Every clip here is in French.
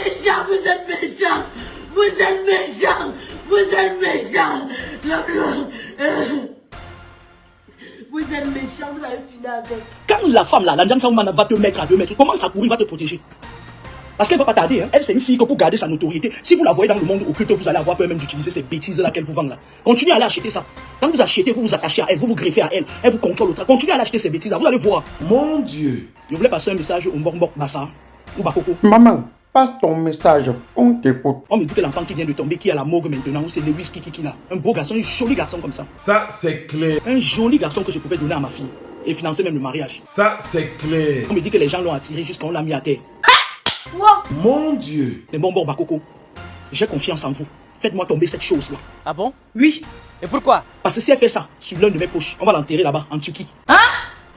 méchant, vous êtes méchant. Vous êtes méchant. Vous êtes méchant. Vous êtes méchant, vous avez fini avec. Quand la femme là, l'Anjan Saoumana va te mettre à 2 mètres, commence à courir, va te protéger. Parce qu'elle ne va pas tarder, hein. Elle c'est une fille que pour garder sa notoriété, si vous la voyez dans le monde occulte, vous allez avoir peur même d'utiliser ces bêtises là qu'elle vous vend là. Continuez à aller acheter ça. Quand vous achetez, vous vous attachez à elle, vous vous greffez à elle, elle vous contrôle l'autre. Continuez à aller acheter ces bêtises là, vous allez voir. Mon Dieu. Je voulais passer un message au Mbok Bassa ou Bakoko. Maman, passe ton message, on t'écoute. On me dit que l'enfant qui vient de tomber, qui est à la morgue maintenant, c'est Lewis qui là. Un beau garçon, un joli garçon comme ça. Ça, c'est clair. Un joli garçon que je pouvais donner à ma fille et financer même le mariage. Ça, c'est clair. On me dit que les gens l'ont attiré jusqu'à on l'a mis à terre. Mon Dieu. Mais bon, Bakoko, j'ai confiance en vous. Faites-moi tomber cette chose-là. Ah bon? Oui. Et pourquoi? Parce que si elle fait ça sur l'un de mes poches, on va l'enterrer là-bas, en Turquie. Hein?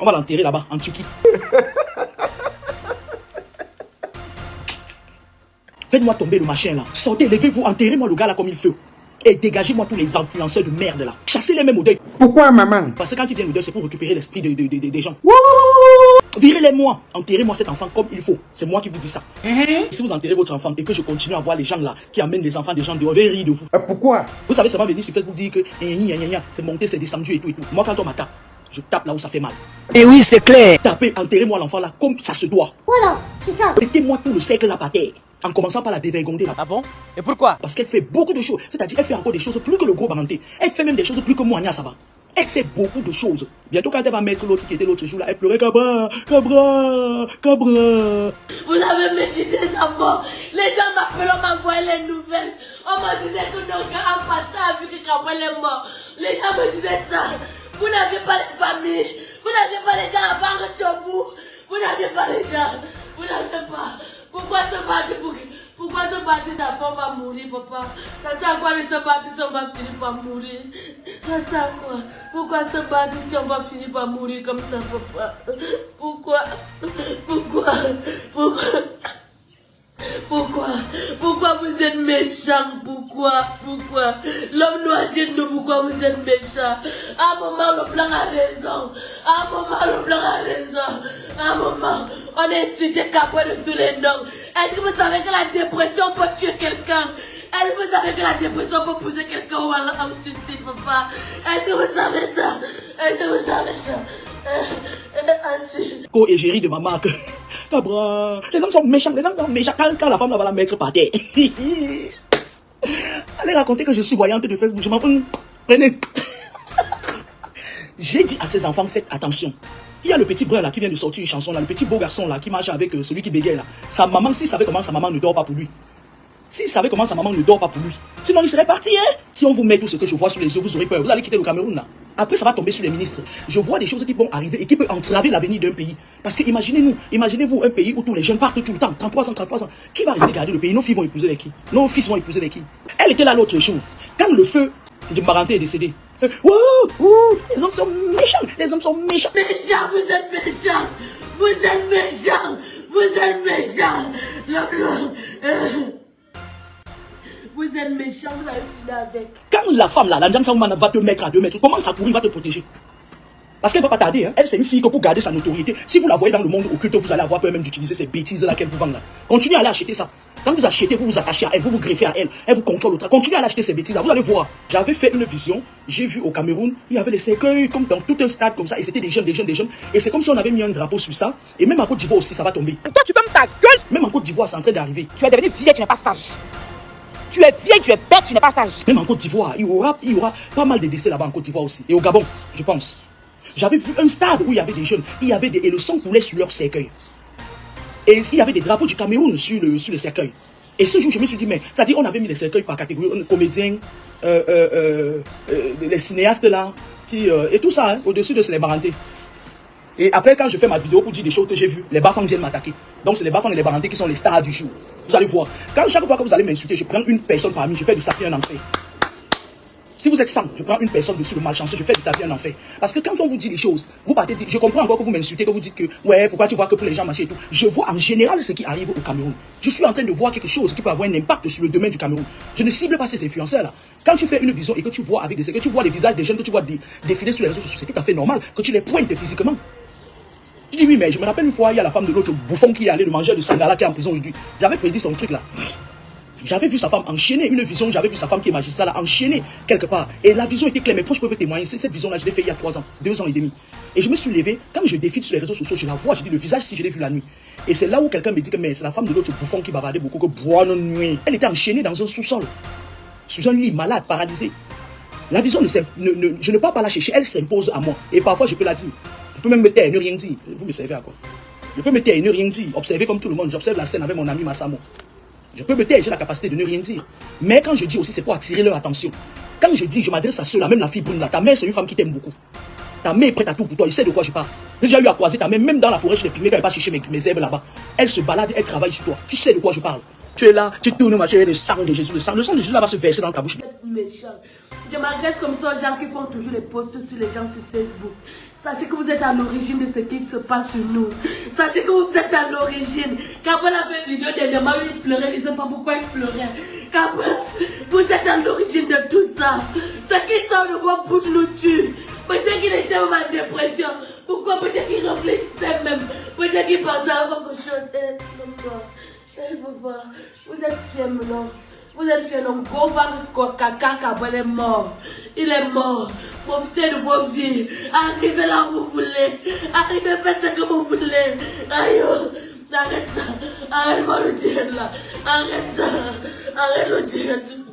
On va l'enterrer là-bas, en Turquie. Faites-moi tomber le machin là. Sortez, levez-vous, enterrez-moi le gars là comme il faut. Et dégagez-moi tous les influenceurs de merde là. Chassez-les même au deuil. Pourquoi, maman? Parce que quand ils viennent au deuil, c'est pour récupérer l'esprit des gens. Virez-les-moi. Enterrez-moi cet enfant comme il faut. C'est moi qui vous dis ça. Si vous enterrez votre enfant et que je continue à voir les gens là qui amènent les enfants des gens dehors, ils rient de vous. Pourquoi? Vous savez seulement venir sur Facebook dire que c'est monté, c'est descendu et tout et tout. Moi quand on m'attaque, je tape là où ça fait mal. Et oui, c'est clair. Tapez, enterrez-moi l'enfant là comme ça se doit. Voilà, c'est ça. Mettez-moi tout le cercle là par terre. En commençant par la dévergonder là. Ah bon? Et pourquoi? Parce qu'elle fait beaucoup de choses. C'est-à-dire, elle fait encore des choses plus que le gros Baranté. Elle fait même des choses plus que moi, ça va. Elle fait beaucoup de choses. Bientôt, quand elle va mettre l'autre qui était l'autre jour là, elle pleurait Cabra, Cabra, Cabra. Vous avez médité sa mort. Les gens m'appellent, on m'envoie les nouvelles. On me disait que nos gars en pasteur a vu que Cabra est mort. Les gens me disaient ça. Vous n'aviez pas les familles. Vous n'aviez pas les gens à vendre chez vous. Vous n'aviez pas les gens. Vous n'avez pas. Pourquoi se battre pourquoi se battre sa femme va mourir, papa? Ça sert à quoi de se battre si on va finir par mourir? Ça sert à quoi? Pourquoi se battre si on va finir par mourir comme ça, papa? Pourquoi vous êtes méchant? Pourquoi? L'homme noir, dites-nous pourquoi vous êtes méchant. À un moment, le blanc a raison. À un moment, on a insulté Cabra de tous les noms. Est-ce que vous savez que la dépression peut tuer quelqu'un? Est-ce que vous savez que la dépression peut pousser quelqu'un au suicide, papa? Est-ce que vous savez ça? Et j'ai ri de ma marque. Cabra, les hommes sont méchants, quand la femme là va la mettre par terre. Allez raconter que je suis voyante de Facebook, je m'en prenez. J'ai dit à ces enfants, faites attention. Il y a le petit brun là qui vient de sortir une chanson là, le petit beau garçon là qui marche avec celui qui bégaye là. Sa maman, s'il savait comment sa maman ne dort pas pour lui. S'il savait comment sa maman ne dort pas pour lui. Sinon il serait parti, hein. Si on vous met tout ce que je vois sur les yeux, vous aurez peur. Vous allez quitter le Cameroun là. Après ça va tomber sur les ministres. Je vois des choses qui vont arriver et qui peuvent entraver l'avenir d'un pays. Parce que imaginez-vous un pays où tous les jeunes partent tout le temps, 33 ans. Qui va rester garder le pays? Nos filles vont épouser les qui? Nos fils vont épouser les qui? Elle était là l'autre jour. Quand le feu de Maranté est décédé. Les hommes sont méchants. Méchant, vous êtes méchant. Vous êtes méchant, vous avez fini avec. Quand la femme là, l'Anjan Saoumana va te mettre à 2 mètres, commence à courir, va te protéger. Parce qu'elle ne va pas tarder, hein. Elle c'est une fille que pour garder sa notoriété, si vous la voyez dans le monde occulte, vous allez avoir peur même d'utiliser ces bêtises là qu'elle vous vend là. Continuez à aller acheter ça. Quand vous achetez, vous vous attachez à elle, vous vous greffez à elle, elle vous contrôle l'autre. Continuez à aller acheter ces bêtises là, vous allez voir. J'avais fait une vision, j'ai vu au Cameroun, il y avait les cercueils comme dans tout un stade comme ça, et c'était des jeunes. Et c'est comme si on avait mis un drapeau sur ça, et même en Côte d'Ivoire aussi, ça va tomber. Toi, tu fermes ta gueule. Même en Côte d'Ivoire, c'est en train d'arriver. Tu es devenu vieille, tu n'es pas sage. Tu es vieille, tu es bête, tu n'es pas sage. Même en Côte d'Ivoire, il y aura pas mal de décès là-bas en Côte d'Ivoire aussi. Et au Gabon, je pense. J'avais vu un stade où il y avait des jeunes, et le sang coulait sur leur cercueil. Et il y avait des drapeaux du Cameroun sur le cercueil. Et ce jour, je me suis dit, mais ça dit, on avait mis les cercueils par catégorie, comédiens, les cinéastes là, et tout ça, hein, au-dessus de ces Barantés. Et après, quand je fais ma vidéo pour dire des choses que j'ai vues, les Bafang viennent m'attaquer. Donc, c'est les Bafang et les Barantés qui sont les stars du jour. Vous allez voir. Chaque fois que vous allez m'insulter, je prends une personne parmi, je fais de sa vie un enfer. Si vous êtes 100, je prends une personne dessus le malchanceux, je fais de ta vie un enfer. Parce que quand on vous dit les choses, vous partez dire, je comprends encore que vous m'insultez, que vous dites que, ouais, pourquoi tu vois que pour les gens marcher et tout. Je vois en général ce qui arrive au Cameroun. Je suis en train de voir quelque chose qui peut avoir un impact sur le domaine du Cameroun. Je ne cible pas ces influenceurs-là. Quand tu fais une vision et que tu vois que tu vois les visages des jeunes que tu vois défiler sur les réseaux sociaux, c'est tout à fait normal que tu les pointes physiquement. Tu dis oui, mais je me rappelle une fois, il y a la femme de l'autre bouffon qui est allée le manger de Sangala qui est en prison aujourd'hui. J'avais prédit son truc là. J'avais vu sa femme enchaîner une vision, j'avais vu sa femme qui est magistrat là, enchaîner quelque part. Et la vision était claire, mes proches peuvent témoigner. Cette vision-là, je l'ai fait il y a 3 ans, 2 ans et demi. Et je me suis levé, quand je défile sur les réseaux sociaux, je la vois, je dis le visage si je l'ai vu la nuit. Et c'est là où quelqu'un me dit que mais c'est la femme de l'autre bouffon qui bavardait beaucoup, que boit non nuit. Elle était enchaînée dans un sous-sol, sous un lit malade, paralysé. La vision, je ne pars pas la chercher, elle s'impose à moi. Et parfois, je peux la dire. Je peux même me taire et ne rien dire. Vous me servez à quoi? Je peux me taire et ne rien dire. Observer comme tout le monde. J'observe la scène avec mon ami Massamo. Je peux me taire, j'ai la capacité de ne rien dire. Mais quand je dis aussi, c'est pour attirer leur attention. Quand je dis, je m'adresse à ceux-là, même la fille brune là, ta mère, c'est une femme qui t'aime beaucoup. Ta mère est prête à tout pour toi, il sait de quoi je parle. J'ai déjà eu à croiser ta mère, même dans la forêt chez les pygmées, quand elle va chercher mes herbes là-bas. Elle se balade, elle travaille sur toi. Tu sais de quoi je parle. Tu es là, tu tournes, ma chérie, le sang de Jésus. Le sang de Jésus là va se verser dans ta bouche. Méchant. Je m'adresse comme ça aux gens qui font toujours les posts sur les gens sur Facebook. Sachez que vous êtes à l'origine de ce qui se passe sur nous. Sachez que vous êtes à l'origine. Quand on a fait une vidéo dernièrement, il pleurait, je ne sais pas pourquoi il pleurait. Quand vous êtes à l'origine de tout ça. Ce qui sort de vos bouches nous tue. Peut-être qu'il était en dépression. Pourquoi? Peut-être qu'il réfléchissait même. Peut-être qu'il pensait à quelque chose. Papa, vous êtes fiers, non? Vous êtes fiers, non? Caca, il est mort. Il est mort. Profitez de vos vies. Arrivez là où vous voulez. Arrivez, faites ce que vous voulez. Aïe, arrête ça. Arrête-moi le dire là. Arrête ça. Arrête le dire.